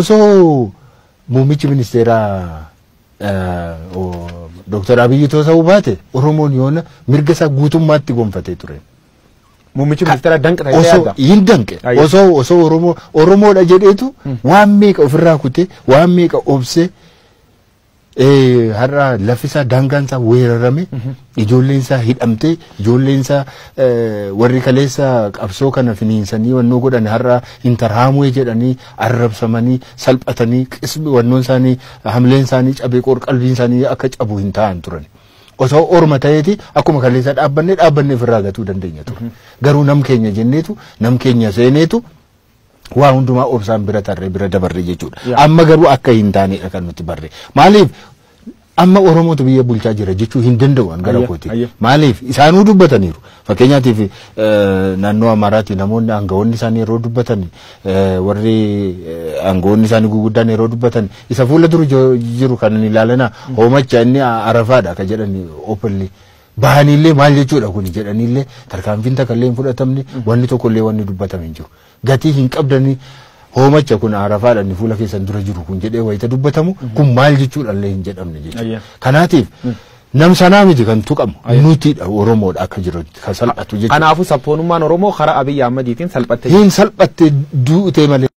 Osoo muummichi ministeeraa Dr. Abiy ta'uu baate Oromoon yoona mirga isaa guutummaatti gonfatee ture. Muummichi ministeeraa danqaa osoo hin danqe osoo Oromoodha jedheetu waan meeqa ofirraa kutee waan meeqa obsee har'a laffisaa daangaansaa weerarame ijoolleen isaa hidhamtee ijoolleen isaa warri kaleessa qabsoo kana finiinsanii wannoo godhan har'a intarhaamuu jedhanii arrabsamanii salphatanii qismi wannoon isaanii hamleen isaanii cabee qalbiin isaanii akka cabu hin ta'an turan. Osoo orma ta'eeti akkuma kaleessa dhaabbanne ofirraa gatuu dandeenya ture. Garuu nam keenya jenneetu nam keenya seeneetu waa hundumaa obsaan bira tarree bira dabarre jechuudha. Amma garuu akka hin taanedha kan nuti barre. Maaliif amma Oromootu biyya bulchaa jira jechuu hin danda'u an gara kooti. Maaliif isaanuu dubbataniiru. Fakkeenyaatiif naannoo Amaaraatti namoonni aangawoonni isaanii yeroo dubbatan warri aangawoonni isaanii guguddaan yeroo dubbatan isa fuula dura jiru kan ilaalana hoomacha inni Arafaadha ka jedhani openly bahanillee maal jechuudha kun jedhanillee tarkaanfiin takallee hin fudhatamne wanni tokkollee wanni dubbatame hin jiru. Gatii hin qabdani hoomacha kun Arafaadha inni fuula keessan dura jiru kun jedhee wayita dubbatamu kun maal jechuudhallee hin jedhamne jechuudha. Kanaatiif nam sanaa miti kan tuqamu nutiidha Oromoodha akka jiru kan salphatu jechuudha. Kanaafuu sabboonummaan Oromoo karaa Abiy Ahmediitiin salphatte. Hin salphatte du'utee malee.